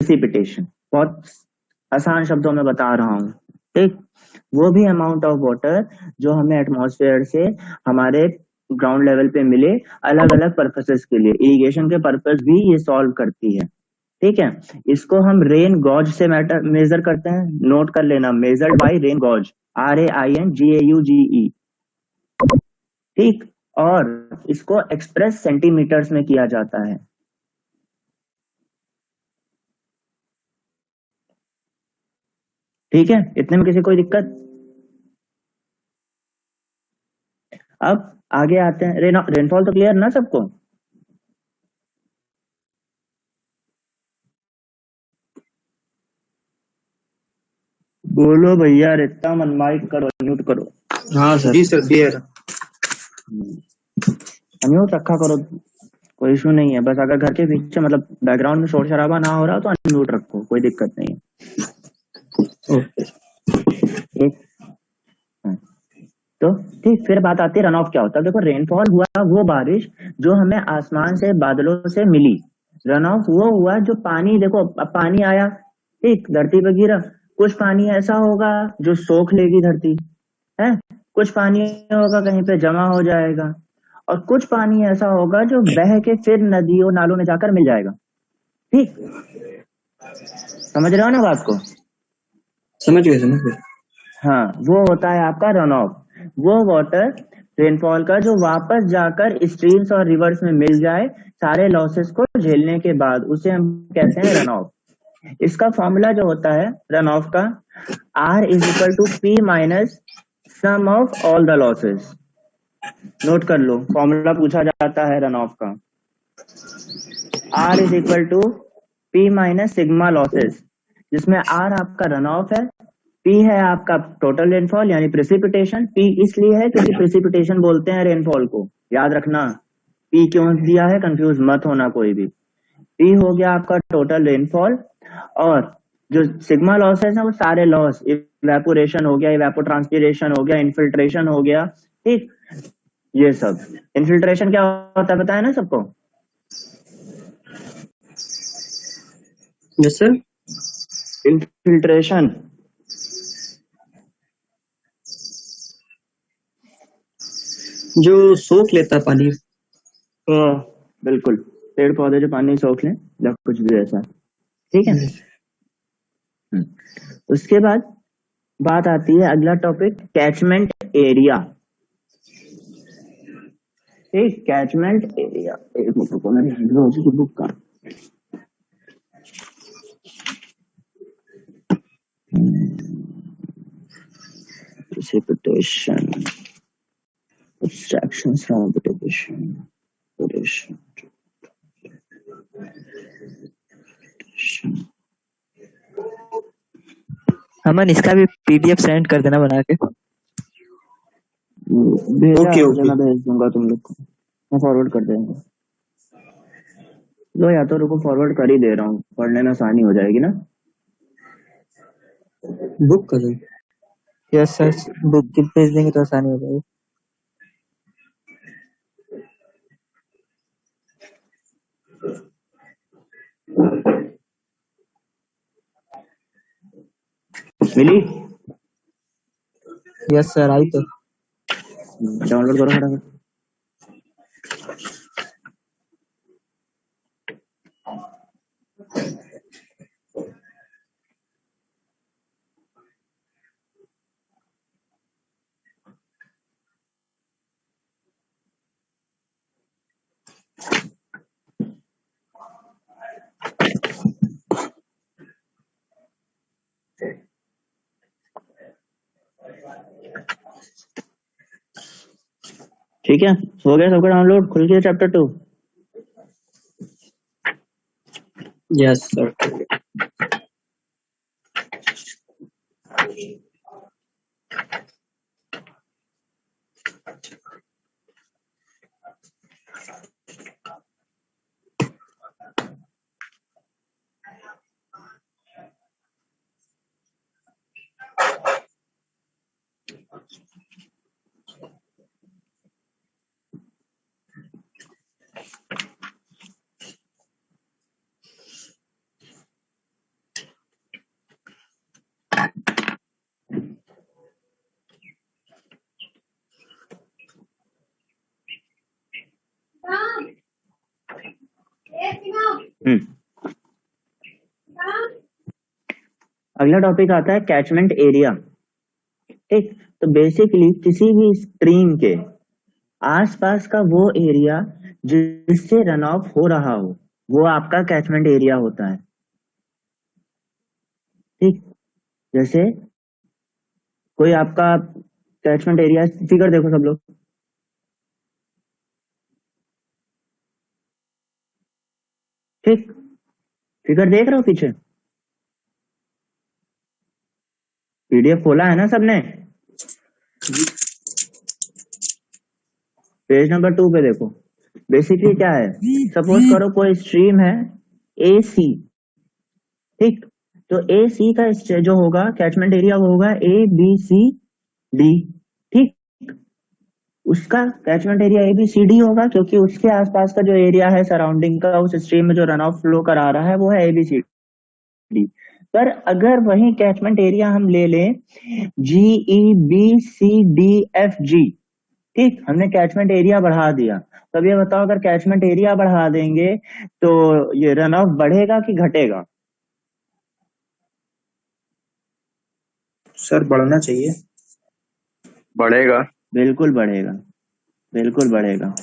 Precipitation, बहुत आसान शब्दों में बता रहा हूँ, ठीक। वो भी अमाउंट ऑफ वाटर जो हमें एटमॉस्फेयर से हमारे ग्राउंड लेवल पे मिले, अलग अलग पर्पसेस के लिए, इरिगेशन के पर्पस भी ये सॉल्व करती है, ठीक है। इसको हम रेन गॉज से मेजर करते हैं, नोट कर लेना, measured by rain gauge, RAINGAUGE, ठीक। और इसको एक्सप्रेस सेंटीमीटर्स में किया जाता है, ठीक है। इतने में किसी कोई दिक्कत? अब आगे आते हैं, रेनफॉल तो क्लियर ना सबको? बोलो भैया, रित्ता मन माइक करो, म्यूट करो। हाँ सर, जी सर, क्लियर। म्यूट रखा करो, कोई इशू नहीं है, बस अगर घर के पीछे मतलब बैकग्राउंड में शोर शराबा ना हो रहा तो अनम्यूट रखो, कोई दिक्कत नहीं है, ठीक। तो ठीक, फिर बात आती है रन ऑफ क्या होता है। देखो, रेनफॉल हुआ वो बारिश जो हमें आसमान से, बादलों से मिली। रन ऑफ वो हुआ जो पानी, देखो अब पानी आया, ठीक, धरती पर गिरा, कुछ पानी ऐसा होगा जो सोख लेगी धरती, है, कुछ पानी होगा कहीं पे जमा हो जाएगा, और कुछ पानी ऐसा होगा जो बह के फिर नदियों नालों में जाकर मिल जाएगा, ठीक। समझ रहे हो ना बात को? समझ गए। हाँ, वो होता है आपका रन ऑफ, वो वाटर रेनफॉल का जो वापस जाकर स्ट्रीम्स और रिवर्स में मिल जाए सारे लॉसेस को झेलने के बाद, उसे हम कहते हैं रन ऑफ। इसका फॉर्मूला जो होता है रन ऑफ का, R is equal to P minus sum of all the losses. Note कर लो, फॉर्मूला पूछा जाता है रन ऑफ का, R is equal to P minus sigma losses, जिसमें R आपका रन ऑफ है, P है आपका टोटल रेनफॉल यानी प्रेसिपिटेशन। P इसलिए है क्योंकि प्रेसिपिटेशन बोलते हैं रेनफॉल को, याद रखना। P क्यों दिया है, कंफ्यूज मत होना कोई भी। P हो गया आपका टोटल रेनफॉल, और जो सिग्मा लॉसेस है वो सारे लॉस, इवेपोरेशन हो गया, इवेपोट्रांसपिरेशन हो गया, इनफिल्ट्रेशन हो गया, ठीक, ये सब। इनफिल्ट्रेशन क्या होता है बताया ना सबको? Yes sir. इनफिल्ट्रेशन जो सोख लेता है पानी। बिल्कुल, पेड़ पौधे जो पानी सोख लें या कुछ भी ऐसा, ठीक है। उसके बाद बात आती है अगला टॉपिक, कैचमेंट एरिया, ठीक। कैचमेंट एरिया, एक मिनट रुको, मेरी हाइड्रोलॉजी की बुक का precipitation, abstractions from precipitation, अमन, इसका भी PDF सेंड कर देना बना के। ओके ओके, मैं भेज दूंगा तुम लोग को, मैं फॉरवर्ड कर देंगे। लो, या तो रुको, फॉरवर्ड कर ही दे रहा हूँ, पढ़ने में आसानी हो जाएगी ना। बुक कर दो। यस सर, बुक भेज देंगे तो आसानी हो जाएगी। मिली? यस सर, आई तो। डाउनलोड करो फटाफट। ठीक है, हो गया सबका डाउनलोड, खुल गया चैप्टर 2। Yes sir. अगला टॉपिक आता है कैचमेंट एरिया। ठीक, तो बेसिकली किसी भी स्ट्रीम के आसपास का वो एरिया जिससे रन ऑफ हो रहा हो वो आपका कैचमेंट एरिया होता है। ठीक, जैसे कोई आपका कैचमेंट एरिया, फिगर देखो सब लोग। ठीक, फिगर देख रहे हो पीछे? पीडीएफ खोला है ना सबने? पेज नंबर 2 पे देखो। बेसिकली क्या है, सपोज करो कोई स्ट्रीम है ए सी। ठीक, तो ए सी का जो होगा कैचमेंट एरिया वो होगा ए बी सी डी। ठीक, उसका catchment area A B C D होगा क्योंकि उसके आसपास का जो एरिया है सराउंडिंग का उस स्ट्रीम में जो रन ऑफ फ्लो करा रहा है वो है ए बी सी डी। पर अगर वही कैचमेंट एरिया हम ले लें G E B C D F G, ठीक, हमने कैचमेंट एरिया बढ़ा दिया, तब ये बताओ अगर कैचमेंट एरिया बढ़ा देंगे तो ये रन ऑफ बढ़ेगा कि घटेगा? सर बढ़ना चाहिए। बढ़ेगा। बिल्कुल बढ़ेगा, बिल्कुल बढ़ेगा।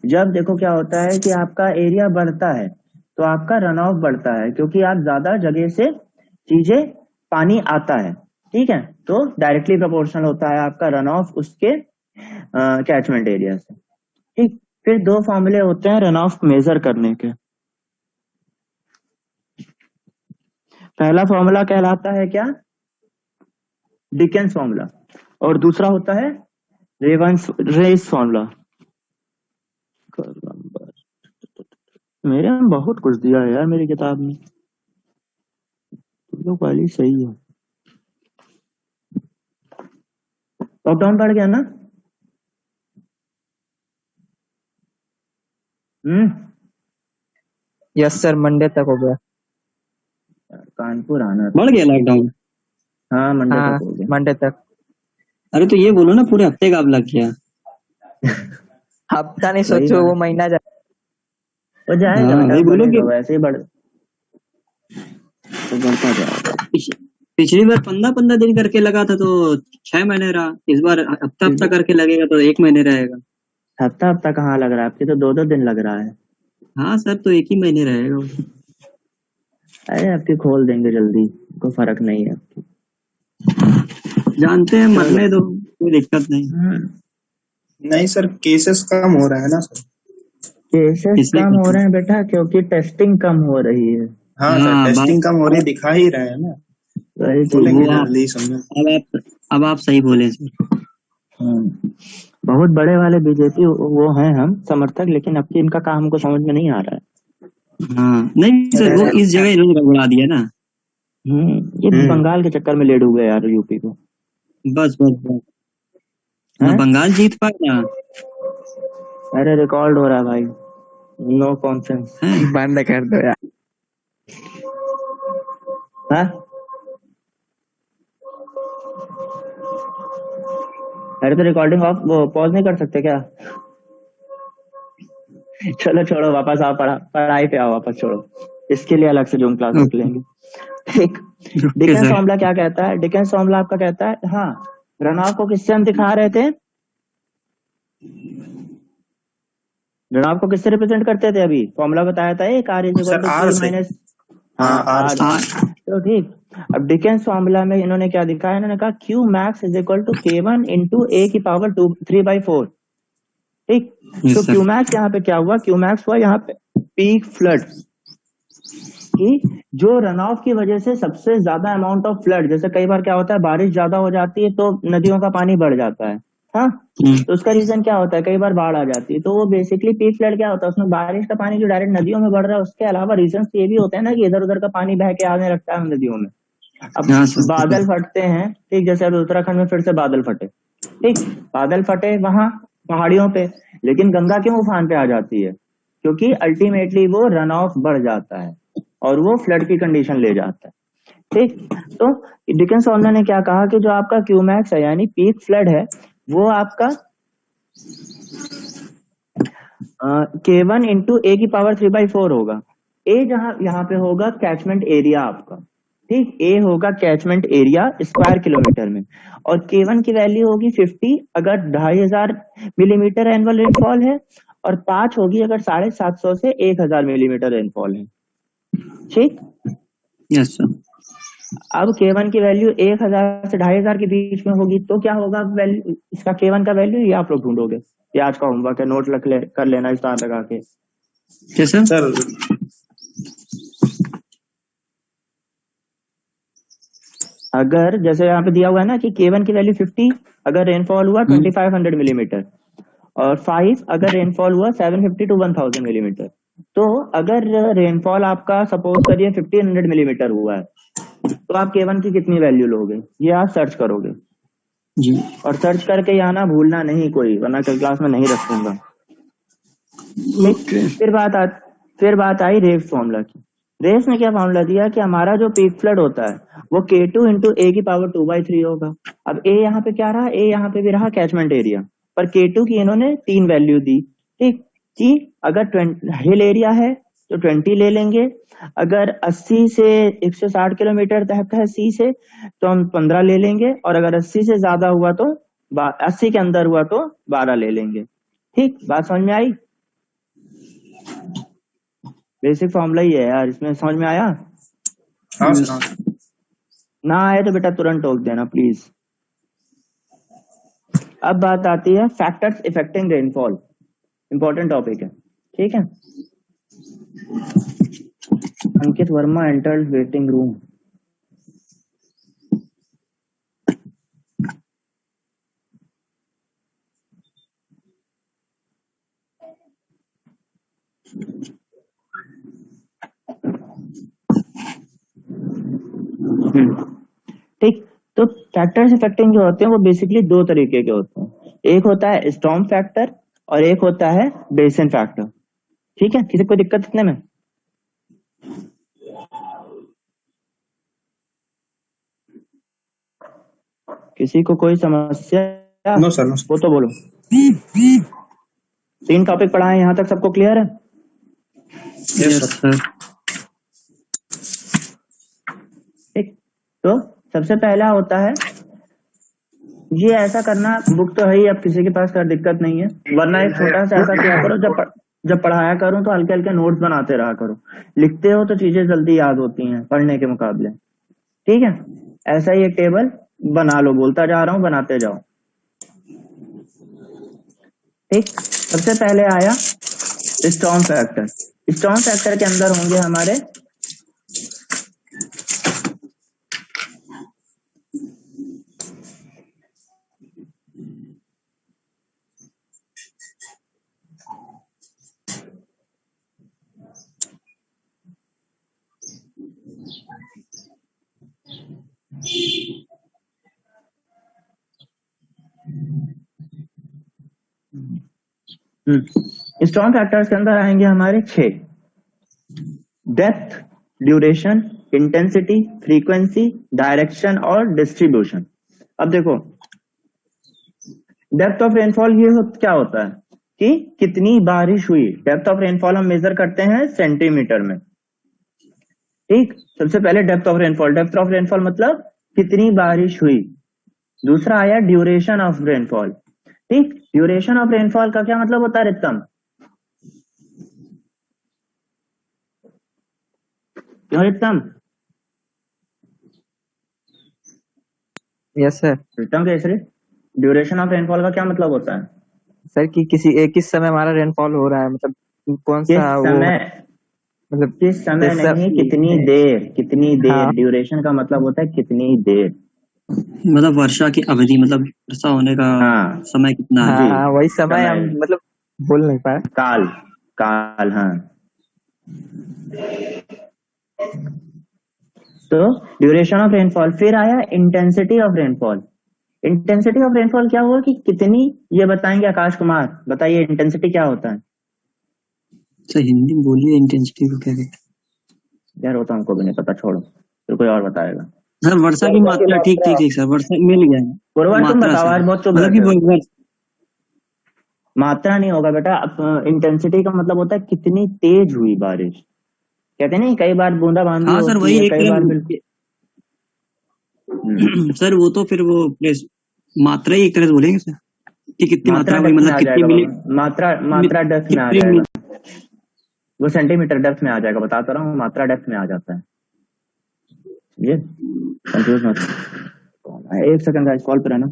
जब देखो क्या होता है कि आपका एरिया बढ़ता है तो आपका रन ऑफ बढ़ता है क्योंकि आप ज्यादा जगह से चीजें पानी आता है। ठीक है, तो डायरेक्टली प्रोपोर्शनल होता है आपका रन ऑफ उसके कैचमेंट एरिया से। ठीक, फिर दो फॉर्मूले होते हैं रन ऑफ मेजर करने के। पहला फॉर्मूला कहलाता है क्या? डिकेंस फॉर्मूला, और दूसरा होता है रेस फॉर्मूला। मेरे में बहुत कुछ दिया है यार मेरी किताब में, तुम लोग वाली सही है। टॉप डाउन पढ़ गया ना? यस सर, मंडे तक हो गया। कानपुर आना था। बढ़ गया लॉकडाउन? हाँ, मंडे हाँ, तक हो गया। मंडे तक। अरे तो ये बोलो ना पूरे हफ्ते का आप लग गया। हफ्ता नहीं, वही सोचो ना। वो महीना जा। वो जाएगा हाँ, बेटा, वही बोलो बढ़ेगा, कि वैसे ही बढ़ तो बढ़ता जाएगा। पिछली बार 15-15 दिन करके लगा था तो 6 महीने रहा। इस बार हफ्ता हफ्ता करके लगेगा तो 1 महीने रहेगा। हफ्ता हफ्ता कहाँ लग रहा है? आपकी तो 2-2 दिन लग रहा है। हाँ सर, तो 1 ही महीने रहेगा। अरे आपकी खोल देंगे जल्दी, कोई फर्क नहीं है। जानते हैं, मरने दो, कोई दिक्कत नहीं। नहीं सर, केसेस कम हो रहा है ना सर। केसेस इसलिए कम हो रहे हैं बेटा क्योंकि टेस्टिंग कम हो रही है। हाँ सर, हाँ, टेस्टिंग बात कम हो रही है, दिखा ही रहे हैं ना। वही चीज बोलेंगे वो आप जल्दी समझो। अब आप सही बोले सर। बहुत बड़े वाले बीजेपी वो हैं हम समर्थक, लेकिन अब की इनका काम हमको समझ में नहीं आ रहा है। हाँ नहीं सर, वो इस जगह इन्होंने गड़बड़ा दिया ना। ये बंगाल के चक्कर में ले डूबे यार यूपी को। बस बस बस, ना हैं? बंगाल जीत पाए ना। अरे रिकॉर्ड हो रहा है भाई, नो कॉन्सेंस। बंद कर दो यार। हाँ? अरे तो रिकॉर्डिंग ऑफ पॉज नहीं कर सकते क्या? चलो छोड़ो, वापस आओ, पढ़ाई पे आओ वापस, छोड़ो, इसके लिए अलग से जूम क्लास रख लेंगे। ठीक, डिकेंस फॉर्मूला क्या कहता है? डिकेंस फॉर्मूला आपका कहता है, हाँ, रन ऑफ को किससे हम दिखा रहे थे? रन ऑफ को किससे रिप्रेजेंट करते थे? अभी फॉर्मूला बताया था, एक R is equal to R P से। माइनस हाँ, R से। तो ठीक, अब डिकेंस फॉर्मूला में इन्होंने क्या दिखाया? इन्होंने कहा Q max is equal to K1 into A की पावर 3/4। ठीक, तो Q max यहाँ पे क्या हुआ? Q max हुआ यहाँ पे पीक फ्लड की, जो रन ऑफ की वजह से सबसे ज्यादा अमाउंट ऑफ फ्लड, जैसे कई बार क्या होता है बारिश ज्यादा हो जाती है तो नदियों का पानी बढ़ जाता है। हाँ, तो उसका रीजन क्या होता है? कई बार बाढ़ आ जाती है, तो वो बेसिकली पीक फ्लड क्या होता है, उसमें बारिश का पानी जो डायरेक्ट नदियों में बढ़ रहा है, उसके अलावा रीजन ये भी होते हैं ना कि इधर उधर का पानी बह के आने लगता है नदियों में। अब बादल फटते हैं, ठीक, जैसे अब उत्तराखंड में फिर से बादल फटे, ठीक, बादल फटे वहां पहाड़ियों पे, लेकिन गंगा क्यों उफान पे आ जाती है? क्योंकि अल्टीमेटली वो रन ऑफ बढ़ जाता है और वो फ्लड की कंडीशन ले जाता है। ठीक, तो डिकेंस फॉर्मूला ने क्या कहा कि जो आपका क्यूमैक्स है यानी पीक फ्लड है, वो आपका K1 इंटू A की पावर 3/4 होगा। A जहां यहाँ पे होगा कैचमेंट एरिया आपका। ठीक, ए होगा कैचमेंट एरिया स्क्वायर किलोमीटर में, और K1 की वैल्यू होगी 50 अगर 2500 मिलीमीटर एनुअल रेनफॉल है, और 5 होगी अगर 750 से 1000 मिलीमीटर रेनफॉल है। ठीक, यस सर। अब K1 की वैल्यू 1000 से 2500 के बीच में होगी तो क्या होगा वैल्यू इसका K1 का वैल्यू, ये आप लोग ढूंढोगे। ये आज का होमवर्क है, नोट कर लेना स्टार लगा के। कैसे सर अगर जैसे यहाँ पे दिया हुआ है ना कि K1 की वैल्यू 50 अगर रेनफॉल हुआ 2500 मिलीमीटर, और 5 अगर रेनफॉल हुआ 750 to 1000 मिलीमीटर, तो अगर रेनफॉल आपका सपोज करिए 1500 मिलीमीटर हुआ है, तो आप K1 की कितनी वैल्यू लोगे, ये आप सर्च करोगे जी। और सर्च करके यहाँ ना भूलना नहीं कोई, वरना कल क्लास में नहीं रखूंगा। ओके। फिर बात आई रेस फॉर्मूला की। रेस में क्या फॉर्मूला दिया कि हमारा जो पीक फ्लड होता है वो K2 इंटू ए की पावर 2/3 होगा। अब ए यहाँ पे क्या रहा, ए यहाँ पे भी रहा कैचमेंट एरिया, पर K2 की इन्होंने 3 वैल्यू दी। ठीक, कि अगर हिल एरिया है तो 20 ले लेंगे, अगर 80 से 160 किलोमीटर तक है सी से तो हम 15 ले लेंगे, और अगर 80 से ज्यादा हुआ तो 80 के अंदर हुआ तो 12 ले लेंगे। ठीक, बात समझ में आई? बेसिक फॉर्मूला ही है यार, इसमें समझ में आया? हाँ सर, हाँ। ना आए तो बेटा तुरंत टोक देना प्लीज। अब बात आती है factors affecting rainfall, important topic है। ठीक है, Ankit Varma entered waiting room. ठीक, तो फैक्टर्स इफेक्टिंग जो होते हैं वो बेसिकली 2 तरीके के होते हैं, एक होता है स्टॉर्म फैक्टर और एक होता है बेसिन फैक्टर। ठीक है, किसी को दिक्कत इतने में? किसी को कोई समस्या नो सर, नो सर। वो तो बोलो। 3 टॉपिक पढ़ाए, यहाँ तक सबको क्लियर है? Yes sir. ठीक, तो सबसे पहला होता है ये ऐसा करना, बुक तो है ही, अब किसी के पास कर दिक्कत नहीं है, वरना एक छोटा सा ऐसा किया करो, जब पढ़ाया करूं तो हल्के हल्के नोट्स बनाते रहा करो, लिखते हो तो चीजें जल्दी याद होती हैं पढ़ने के मुकाबले। ठीक है, ऐसा ही एक टेबल बना लो, बोलता जा रहा हूं, बनाते जाओ। ठीक, सबसे पहले आया स्टॉर्म फैक्टर। स्टॉर्म फैक्टर के अंदर होंगे हमारे स्टॉर्म फैक्टर्स के अंदर आएंगे हमारे 6: depth, duration, intensity, frequency, direction और डिस्ट्रीब्यूशन। अब देखो डेप्थ ऑफ रेनफॉल क्या होता है कि कितनी बारिश हुई। डेप्थ ऑफ रेनफॉल हम मेजर करते हैं सेंटीमीटर में। ठीक, सबसे पहले depth of rainfall, depth of rainfall मतलब कितनी बारिश हुई। दूसरा आया ड्यूरेशन ऑफ रेनफॉल। ठीक, ड्यूरेशन ऑफ रेनफॉल का क्या मतलब होता है रितम? क्यों Ritam? Yes sir. Ritam Kesari, duration of rainfall का क्या मतलब होता है? सर कि किसी एक किस समय हमारा रेनफॉल हो रहा है, मतलब कौन किस सा वो, समय, मतलब किस समय जैसा नहीं, कितनी देर, कितनी देर। हाँ। ड्यूरेशन का मतलब होता है कितनी देर, मतलब वर्षा की अवधि, मतलब वर्षा होने का हाँ समय कितना है। हाँ हाँ, वही समय हम समय, मतलब बोल नहीं पाए। काल, काल, हाँ। तो ड्यूरेशन ऑफ रेनफॉल। फिर आया intensity of rainfall. Intensity of rainfall क्या हुआ कि कितनी, ये बताएंगे आकाश कुमार, बताइए इंटेंसिटी क्या होता है? सर हिंदी में बोलिए, इंटेंसिटी को क्या कहते हैं? यार वो तो हमको भी नहीं पता, छोड़ो, तो कोई और बताएगा। सर वर्षा की मात्रा, ठीक ठीक ठीक सर, वर्षा मिल गया है। गुरुवार तुम मात्रा बताओ, सर, आज बहुत चुप मतलब बैठे हो। कि मात्रा नहीं होगा बेटा, इंटेंसिटी का मतलब होता है कितनी तेज हुई बारिश। कहते नहीं कई बार बूंदा बांदी हाँ सर होती वही है, एक कई बार तरह, बिल्कुल सर वो तो फिर वो मात्रा ही एक तरह से बोलेंगे सर कि कितनी मात्रा मात्रा हुई, डेप्थ में मतलब आ कितनी जाएगा मिली, बाबा, मात्रा डेप्थ में आ कितनी जाएगा, वो सेंटीमीटर डेप्थ में आ जाएगा, बताता रहा हूँ, मात्रा डेप्थ में आ जाता है ये, कंफ्यूज मत। एक सेकंड गाइस, कॉल पर है ना।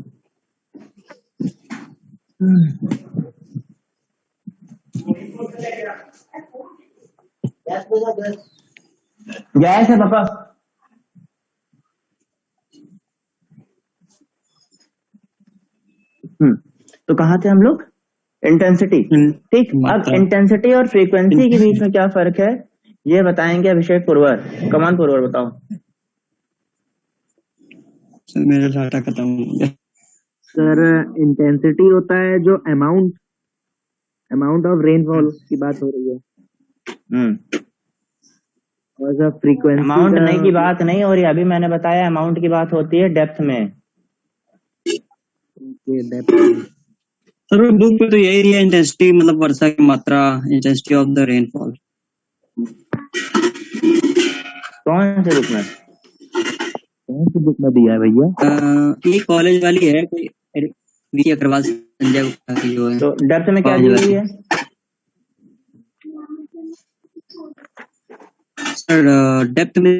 गैस है पापा। तो कहाँ थे हम लोग? इंटेंसिटी। ठीक, अब मात्रा। इंटेंसिटी और फ्रीक्वेंसी के बीच में क्या फर्क है ये बताएंगे अभिषेक पुरवर। कमान पुरवर बताओ। सर मेरा डाटा खत्म हो गया। सर इंटेंसिटी होता है जो अमाउंट ऑफ रेनफॉल की बात हो रही है, और जब फ्रीक्वेंसी अमाउंट नहीं की बात नहीं हो रही, अभी मैंने बताया अमाउंट की बात होती है डेप्थ में। सर बुक पे तो यही है इंटेंसिटी, मतलब वर्षा की मात्रा, इंटेंसिटी ऑफ द रेनफॉल। कौन से बुक में? कौन सी बुक में दिया है भैया? ये कॉलेज वाली है कोई, वी अग्रवाल संजय गुप्ता की जो है। तो डेप्थ में क्या दी हुई है? सर डेप्थ में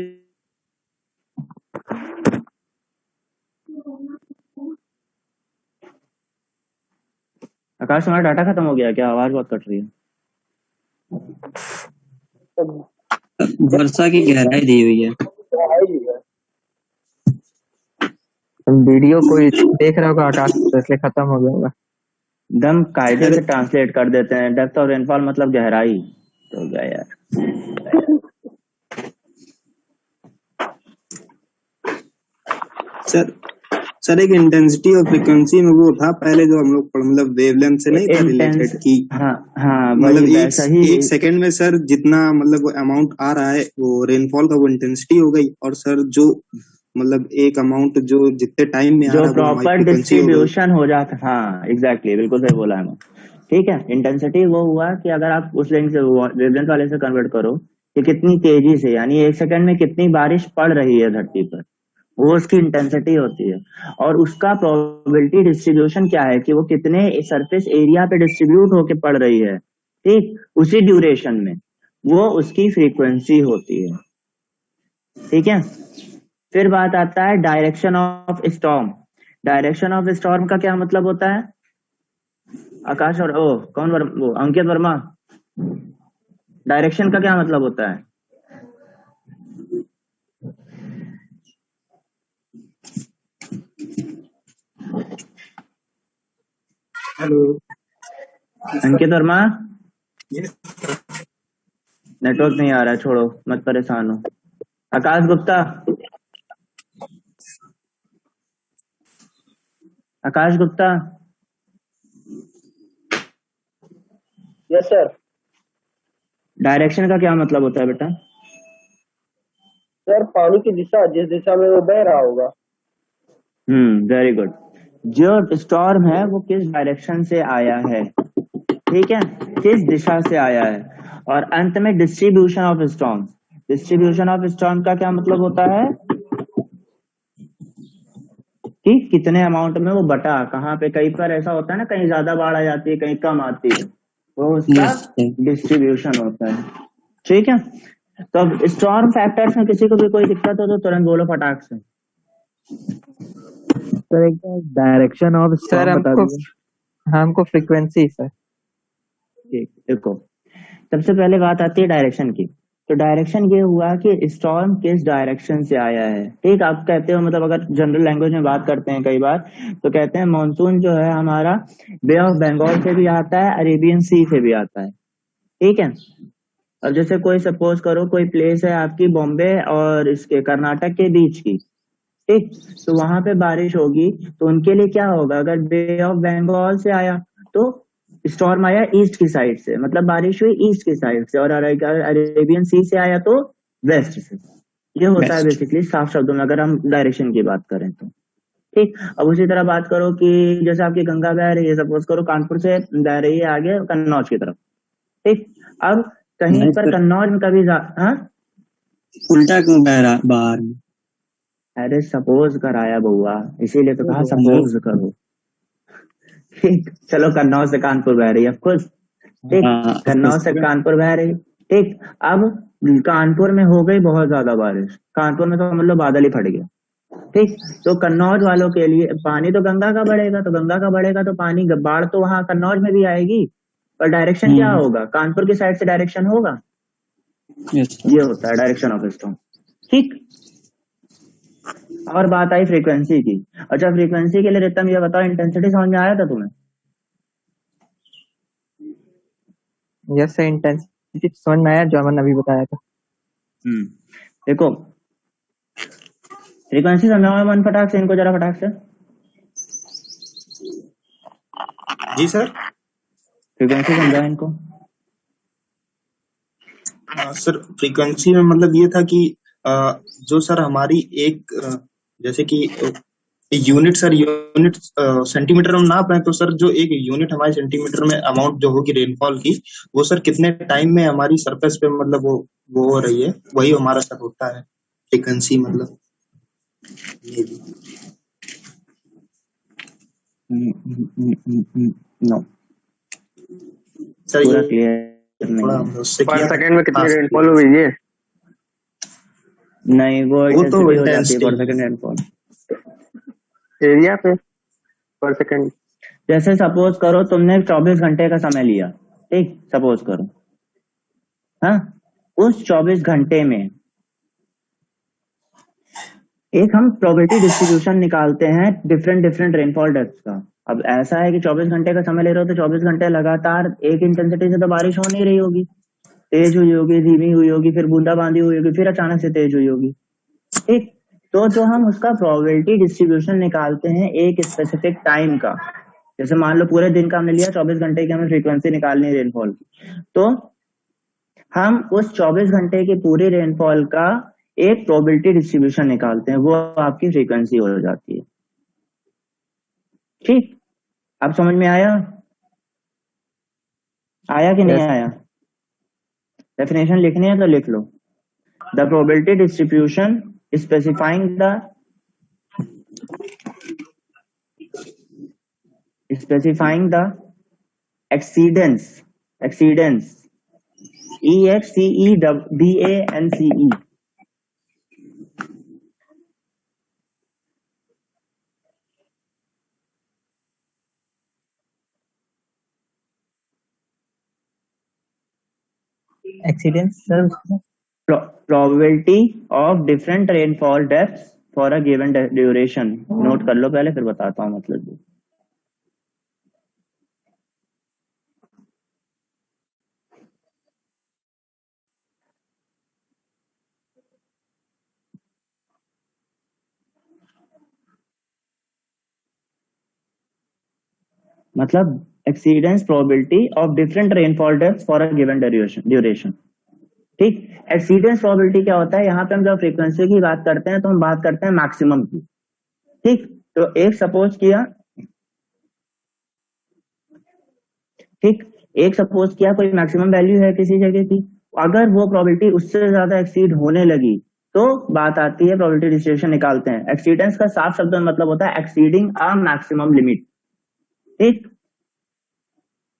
आकाश तुम्हारा डाटा खत्म हो गया क्या? आवाज बहुत कट रही है। वर्षा की गहराई दी हुई है। वीडियो कोई देख रहा होगा आकाश, तो इसलिए खत्म हो गया होगा। दम कायदे से ट्रांसलेट कर देते हैं, डेप्थ ऑफ रेनफॉल मतलब गहराई, तो गया यार। सर एक इंटेंसिटी और फ्रीक्वेंसी में वो था पहले जो हम लोग मतलब वेवलेंथ से नहीं था रिलेटेड की। हाँ हाँ, मतलब वैसा ही एक सेकंड में सर जितना मतलब अमाउंट आ रहा है वो रेनफॉल का वो इंटेंसिटी हो गई, और सर जो मतलब एक अमाउंट जो जितने टाइम में आ जो रहा है वो हमारी प्रॉपर फ्रीक्वेंसी हो गई। डिस्ट्रीब्यूशन हो जाता। हाँ एग्जैक्टली, बिल्कुल सही बोला है। ठीक है, इंटेंसिटी वो हुआ कि अगर आप उस लेंथ से वेवलेंथ वाले से कन्वर्ट करो कि कितनी तेजी से, यानी एक सेकंड में कितनी बारिश पड़ रही है धरती पर, वो उसकी इंटेंसिटी होती है। और उसका प्रोबेबिलिटी डिस्ट्रीब्यूशन क्या है कि वो कितने सरफेस एरिया पे डिस्ट्रीब्यूट होके पड़ रही है, ठीक, उसी ड्यूरेशन में, वो उसकी फ्रीक्वेंसी होती है। ठीक है, फिर बात आता है direction of storm. Direction of storm का क्या मतलब होता है? आकाश और कौन वो अंकित वर्मा, डायरेक्शन का क्या मतलब होता है? हेलो अंकित वर्मा, नेटवर्क नहीं आ रहा है, छोड़ो मत परेशान हो। Akash Gupta, Akash Gupta. Yes sir. Direction का क्या मतलब होता है बेटा? सर पानी की दिशा, जिस दिशा में वो बह रहा होगा। Very good. जो स्टॉर्म है वो किस डायरेक्शन से आया है, ठीक है, किस दिशा से आया है। और अंत में distribution of storm. Distribution of storm का क्या मतलब होता है कि कितने अमाउंट में वो बटा, कहाँ पे, कई पर ऐसा होता है ना, कहीं ज्यादा बाढ़ आ जाती है, कहीं कम आती है, वो उसका डिस्ट्रीब्यूशन होता है। ठीक है, तो अब स्टॉर्म फैक्टर्स में किसी को भी कोई दिक्कत हो तो तुरंत बोलो फटाक से। सर एक डायरेक्शन ऑफ सर बता दीजिए। हमको फ्रीक्वेंसी सर। ठीक, देखो सबसे पहले बात आती है डायरेक्शन की। तो डायरेक्शन ये हुआ कि स्टॉर्म किस डायरेक्शन से आया है। ठीक, आप कहते हो, मतलब अगर जनरल लैंग्वेज में बात करते हैं कई बार, तो कहते हैं मॉनसून जो है हमारा बे ऑफ बंगाल से भी आता है, अरेबियन सी से भी आता है। ठीक है, अब जैसे कोई सपोज करो कोई प्लेस है आपकी बॉम्बे और इसके कर्नाटक के बीच की, ठीक, तो वहां पे बारिश होगी, तो उनके लिए क्या होगा, अगर बे ऑफ बंगाल से आया तो स्टॉर्म आया ईस्ट की साइड से, मतलब बारिश हुई ईस्ट की साइड से, और अगर अरेबियन सी से आया तो वेस्ट से। ये होता है बेसिकली साफ शब्दों में अगर हम डायरेक्शन की बात करें तो। ठीक, अब उसी तरह बात करो कि जैसे आपकी गंगा बह रही है, सपोज करो कानपुर से बह रही है आगे कन्नौज की तरफ। ठीक, अब कहीं पर कन्नौज में कभी उल्टा क्यों बह रहा बाहर में? अरे सपोज कराया बउआ, इसीलिए तो कहा सपोज करो। ठीक, चलो कन्नौज से कानपुर बह रही है ऑफकोर्स। ठीक, हाँ, कन्नौज से कानपुर बह रही। ठीक, अब कानपुर में हो गई बहुत ज्यादा बारिश, कानपुर में तो समझ लो बादल ही फट गया। ठीक, तो कन्नौज वालों के लिए पानी तो गंगा का बढ़ेगा, तो गंगा का बढ़ेगा तो पानी बाढ़ तो वहां कन्नौज में भी आएगी, पर डायरेक्शन क्या होगा, कानपुर की साइड से डायरेक्शन होगा। यस ये होता है डायरेक्शन ऑफ स्टॉर्म। ठीक, और बात आई फ्रीक्वेंसी की। अच्छा, फ्रीक्वेंसी के लिए रितम ये बताओ, इंटेंसिटी समझ में आया था तुम्हें? यस सर, इंटेंसिटी समझ में आया जो अमन अभी बताया था। देखो फ्रीक्वेंसी समझाओ मन फटाक से इनको, जरा फटाक से। जी सर। फ्रीक्वेंसी समझाओ इनको। सर फ्रीक्वेंसी में मतलब ये था कि जो सर हमारी एक जैसे कि यूनिट सर, यूनिट सेंटीमीटर में नाप रहे हैं, तो सर जो एक यूनिट हमारे सेंटीमीटर में अमाउंट जो होगी रेनफॉल की, वो सर कितने टाइम में हमारी सरफेस पे मतलब वो हो रही है, वही हमारा सर होता है फ्रीक्वेंसी। मतलब ये भी नो सर पूरा ये क्लियर नहीं थोड़ा है। हमने उससे पर किया था। सेकंड में कितनी हाँ, रेनफॉल हुई है? नहीं, वो वो तो इंटेंसिटी हो जाती है intensity पर सेकंड रेनफॉल। एरिया पे पर सेकंड। जैसे सपोज करो तुमने 24 घंटे का समय लिया, ठीक, सपोज करो, हाँ, उस 24 घंटे में एक हम प्रोबेबिलिटी डिस्ट्रीब्यूशन निकालते हैं डिफरेंट डिफरेंट रेनफॉल डेप्थ का। अब ऐसा है कि 24 घंटे का समय ले रहे हो तो 24 घंटे लगातार एक इंटेंसिटी से तो बारिश हो नहीं रही होगी, तेज हुई होगी, धीमी हुई होगी, फिर बूंदाबांदी हुई होगी, फिर अचानक से तेज हुई होगी। ठीक, तो जो हम उसका प्रोबेबिलिटी डिस्ट्रीब्यूशन निकालते हैं एक स्पेसिफिक टाइम का, जैसे मान लो पूरे दिन का हमने लिया, 24 घंटे की हमें फ्रीक्वेंसी निकालनी है रेनफॉल की, तो हम उस 24 घंटे की पूरी रेनफॉल का एक प्रोबेबिलिटी डिस्ट्रीब्यूशन निकालते हैं, वो आपकी फ्रीक्वेंसी हो जाती है। ठीक, अब समझ में आया? आया कि नहीं Yes. आया? डेफिनेशन लिखनी है तो लिख लो। The probability distribution specifying the exceedance EXCEDANCE exceedance sir, probability of different rainfall depths for a given duration। Note कर लो पहले, फिर बताता हूँ मतलब। मतलब exceedance probability of different rainfall depth for a given duration. ठीक, एक्सीडेंस प्रोबेबिलिटी क्या होता है, यहाँ पे हम जब फ्रीक्वेंसी की बात करते हैं तो हम बात करते हैं मैक्सिमम की। ठीक, तो एक सपोज किया, ठीक, एक सपोज किया कोई मैक्सिमम वैल्यू है किसी जगह की, अगर वो प्रोबेबिलिटी उससे ज्यादा एक्सीड होने लगी तो बात आती है प्रोबेबिलिटी डिस्ट्रीब्यूशन निकालते हैं। एक्सीडेंस का साफ शब्द में मतलब होता है एक्सीडिंग अ मैक्सिमम लिमिट। ठीक,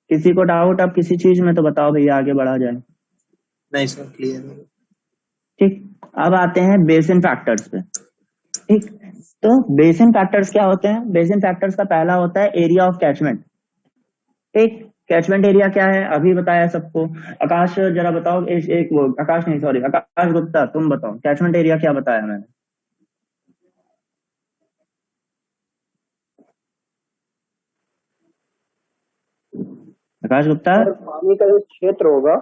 किसी को डाउट अब किसी चीज में तो बताओ भैया, आगे बढ़ा जाए। नहीं सर, क्लियर। ठीक, अब आते हैं बेसिन फैक्टर्स पे। ठीक, तो बेसिन फैक्टर्स क्या होते हैं? बेसिन फैक्टर्स का पहला होता है एरिया ऑफ कैचमेंट। ठीक, कैचमेंट एरिया क्या है अभी बताया सबको। आकाश जरा बताओ, एक वो आकाश नहीं, सॉरी, आकाश गुप्ता तुम बताओ कैचमेंट एरिया क्या बताया मैंने? आकाश गुप्ता। और पानी का जो क्षेत्र होगा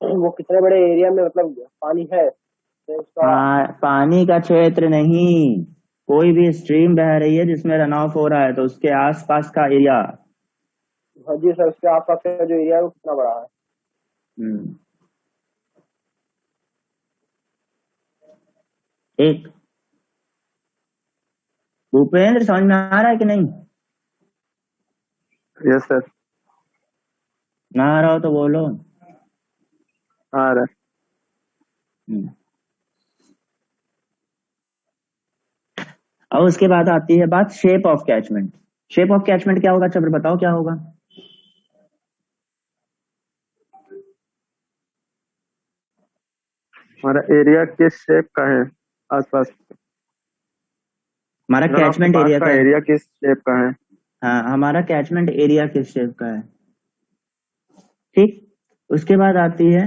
वो कितने बड़े एरिया में मतलब पानी है, तो उसका। पानी का क्षेत्र नहीं, कोई भी स्ट्रीम बह रही है जिसमें रन ऑफ हो रहा है तो उसके आसपास का एरिया। हाँ जी सर, उसके आसपास का जो एरिया है वो कितना बड़ा है। एक भूपेंद्र समझ में आ रहा है कि नहीं? यस सर, ना आ रहा हो तो बोलो। आ रहा है। और उसके बाद आती है बात shape of catchment. Shape of catchment क्या होगा? चलो बताओ क्या होगा। हमारा एरिया किस शेप का है आसपास? हमारा मतलब आपके कैचमेंट पास एरिया का का, एरिया किस शेप का है? हाँ हमारा कैचमेंट एरिया किस शेप का है। ठीक, उसके बाद आती है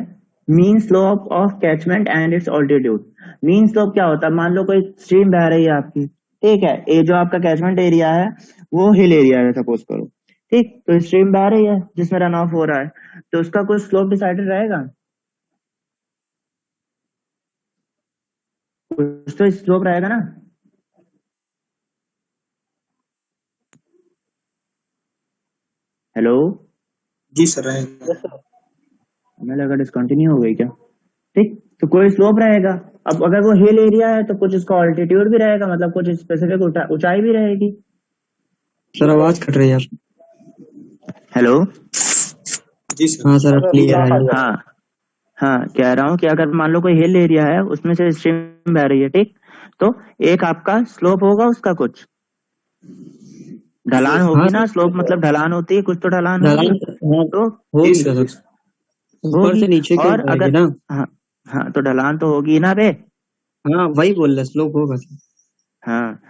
mean slope of catchment and it's altitude. Mean slope क्या होता है? मान लो कोई स्ट्रीम बह रही है आपकी, ठीक है, ये जो आपका कैचमेंट एरिया है वो हिल एरिया है सपोज करो, ठीक, तो स्ट्रीम बह रही है जिसमें रन ऑफ हो रहा है, तो उसका कुछ स्लोप डिसाइडेड रहेगा, कुछ तो स्लोप रहेगा ना। हेलो, जी सर रहेगा। Yes sir. हमें लगा डिसकंटिन्यू हो गई क्या। ठीक, तो कोई स्लोप रहेगा। अब अगर वो हिल एरिया है तो कुछ इसका ऑल्टीट्यूड भी रहेगा, मतलब कुछ स्पेसिफिक ऊंचाई भी रहेगी। सर आवाज कट रही है आपकी। हेलो, जी सर। हाँ सर अब क्लियर साफ आ है। गया। हाँ हाँ, कह रहा हूँ कि अगर मान लो कोई हिल एरिया है उसमें से स्ट्रीम बह रही है, ठीक, तो एक आपका स्लोप होगा, उसका कुछ ढलान हाँ होगी ना। सर स्लोप मतलब ढलान होती है, कुछ तो ढलान होगी, ढलान हाँ, तो होगी जी तो सर। सर ऊपर होगी। से नीचे की और ओर जाएगी अगर, ना। हाँ हाँ, तो ढलान तो होगी ना बे। हाँ वही बोल रहे स्लोप होगा सर। हाँ,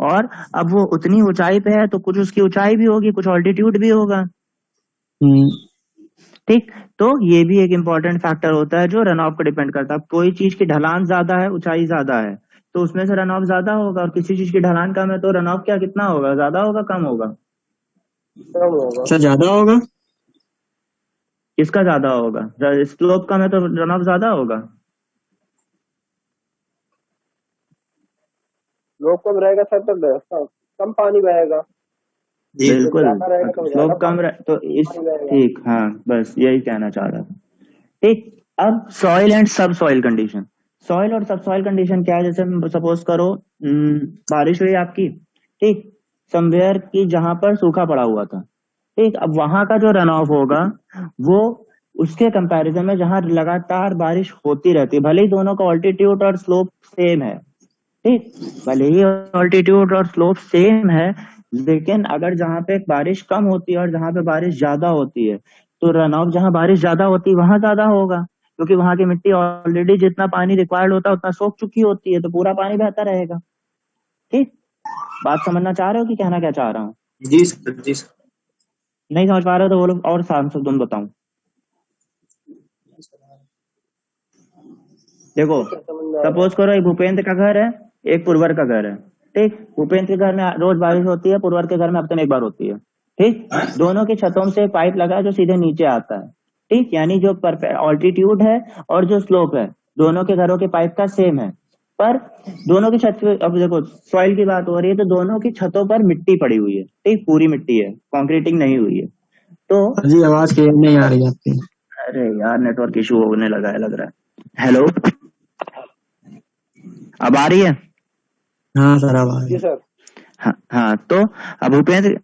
और अब वो उतनी ऊंचाई पे है तो कुछ उसकी ऊंचाई भी होगी, कुछ ऑल्टीट्यूड भी होगा। हम्म, ठीक, तो ये भी एक इम्पोर्टेंट फैक्टर होता है जो रन ऑफ को डिपेंड करता है। कोई चीज की ढलान ज्यादा है, ऊंचाई ज्यादा है, तो उसमें से रन ऑफ ज्यादा होगा, और किसी चीज की ढलान कम है तो रन ऑफ क्या कितना होगा, ज्यादा होगा कम होगा। कम होगा। सर ज्यादा होगा। किसका ज्यादा होगा? स्लोप कम है तो रन ऑफ ज्यादा होगा। लोग कम रहेगा सर तो कम पानी बहेगा। जी जब बिल्कुल, ज्यादा रहेगा तो ज्यादा स्लोप कम रहे तो इस, पानी बहेगा। ठीक, हाँ बस यही कहना चाह रहा था। ठीक, अब सॉइल एंड सब सॉइल कंडीशन। सॉइल और सब सॉइल कंडीशन क्या है? जैसे सपोज करो बारिश हुई आपकी, ठीक, समवेयर की जहां पर सूखा पड़ा हुआ था, ठीक, अब वहां का जो रन ऑफ होगा वो उसके कंपैरिजन में जहां लगातार बारिश होती रहती है, भले ही दोनों का ऑल्टीट्यूड और स्लोप सेम है, ठीक, भले ही ऑल्टीट्यूड और स्लोप सेम है, लेकिन अगर जहां पे बारिश कम होती है और जहां पे बारिश ज्यादा होती है तो रन ऑफ जहां बारिश ज्यादा होती है वहां ज्यादा होगा, क्योंकि वहां की मिट्टी ऑलरेडी जितना पानी रिक्वायर्ड होता है उतना सोख चुकी होती है, तो पूरा पानी बहता रहेगा। ठीक, बात समझना चाह रहे हो कि कहना क्या चाह रहा हूँ? जी सर। जी सर। नहीं समझ पा रहे हो तो बोलो और शाम से तुम बताऊं। देखो, सर समझ में आ रहा है। सपोज करो एक भूपेंद्र का घर है, एक पुरवर का घर है, ठीक, भूपेंद्र के घर में रोज बारिश होती है, पुरवर के घर में हफ्ते में एक बार होती है, ठीक, दोनों की छतों से पाइप लगा है जो सीधे नीचे आता है, ठीक, यानी जो ऑल्टीट्यूड है और जो स्लोप है दोनों के घरों के पाइप का सेम है, पर दोनों की छत पे, अब देखो सॉइल की बात हो रही है तो दोनों की छतों पर मिट्टी पड़ी हुई है, ठीक, पूरी मिट्टी है, कंक्रीटिंग नहीं हुई है, तो जी आवाज क्लियर नहीं आ रही है आपकी। अरे यार नेटवर्क इशू होने लगा है लग रहा है। हेलो, अब आ रही है? हाँ सर अब आ रही जी है। सर। हाँ हाँ, तो अब भूपेंद्र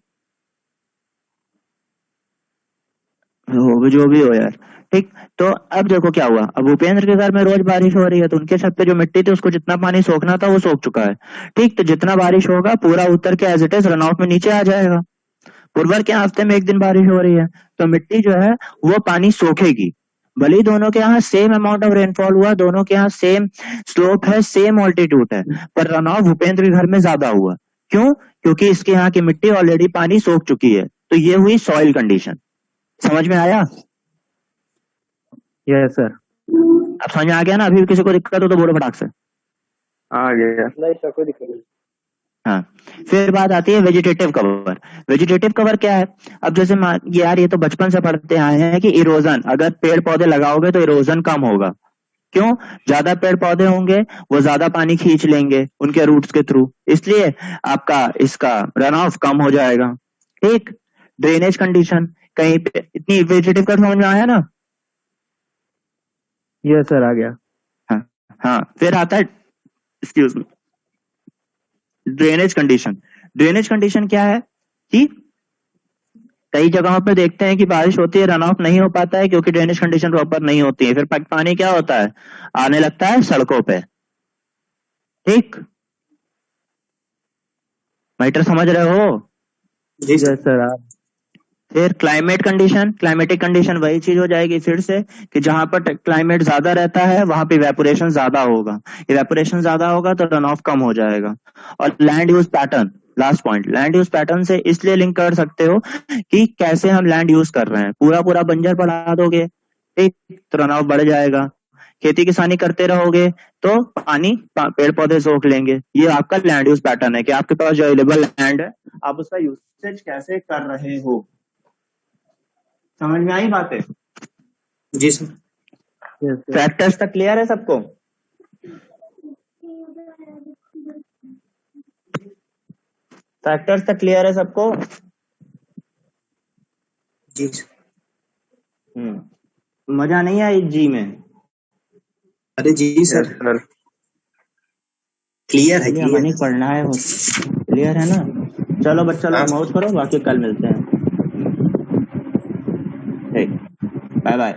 हो जो भी हो यार, ठीक, तो अब देखो क्या हुआ, अब भूपेंद्र के घर में रोज बारिश हो रही है तो उनके छत पे जो मिट्टी थी उसको जितना पानी सोखना था वो सोख चुका है, ठीक, तो जितना बारिश होगा पूरा उतर के as it is runoff में नीचे आ जाएगा। पुरवर के यहाँ हफ्ते में एक दिन बारिश हो रही है तो मिट्टी जो है वो पानी सोखेगी, भले ही दोनों के यहाँ सेम अमाउंट ऑफ रेनफॉल हुआ, दोनों के यहाँ सेम स्लोप है, सेम ऑल्टीट्यूड है, पर रन ऑफ भूपेंद्र के घर में ज्यादा हुआ। क्यों? क्योंकि इसके यहाँ की मिट्टी ऑलरेडी पानी सोख चुकी है, तो ये हुई सॉइल कंडीशन। समझ में आया? Yes sir. अब समझ में आ गया ना? अभी भी किसी को दिक्कत हो तो बोलो फटाक से। आ गया। नहीं सर कोई दिक्कत नहीं। हाँ, फिर बात आती है वेजिटेटिव कवर। वेजिटेटिव कवर क्या है? अब जैसे यार ये तो बचपन से पढ़ते आए हैं कि इरोजन, अगर पेड़ पौधे लगाओगे तो इरोजन कम होगा। क्यों? ज्यादा पेड़ पौधे होंगे वो ज्यादा पानी खींच लेंगे उनके रूट्स के थ्रू, इसलिए आपका इसका रन ऑफ कम हो जाएगा। ठीक, ड्रेनेज कंडीशन, कहीं पे इतनी वेजिटेटिव का समझ में आया ना? यस सर आ गया। हाँ हाँ, फिर आता है excuse me drainage condition. Drainage condition क्या है कि कई जगहों पे देखते हैं कि बारिश होती है, रन ऑफ नहीं हो पाता है क्योंकि ड्रेनेज कंडीशन प्रॉपर नहीं होती है, फिर पानी क्या होता है, आने लगता है सड़कों पे। ठीक, मैटर समझ रहे हो? जी सर। Yes sir. फिर क्लाइमेट कंडीशन, क्लाइमेटिक कंडीशन वही चीज हो जाएगी फिर से कि जहां पर क्लाइमेट ज्यादा रहता है वहां पे इवेपोरेशन ज्यादा होगा, इवेपोरेशन ज्यादा होगा तो रन ऑफ कम हो जाएगा। और land use pattern, last point, land use pattern से इसलिए लिंक कर सकते हो कि कैसे हम लैंड यूज कर रहे हैं। पूरा पूरा बंजर बढ़ा दोगे ठीक तो रन ऑफ बढ़ जाएगा, खेती किसानी करते रहोगे तो पानी पेड़ पौधे सोख लेंगे। ये आपका लैंड यूज पैटर्न है कि आपके पास जो अवेलेबल लैंड है आप उसका यूसेज कैसे कर रहे हो। समझ में आई बातें? जी सर। Yes sir. फैक्टर्स तक क्लियर है सबको? फैक्टर्स तक क्लियर है सबको? जी सर। मजा नहीं आई जी में? अरे जी यस सर, सर। क्लियर है, चलिए क्लियर हमें है। पढ़ना है, क्लियर है ना? चलो बच्चा हाँ लोग सर। मौज करो, बाकी कल मिलते हैं। Bye bye.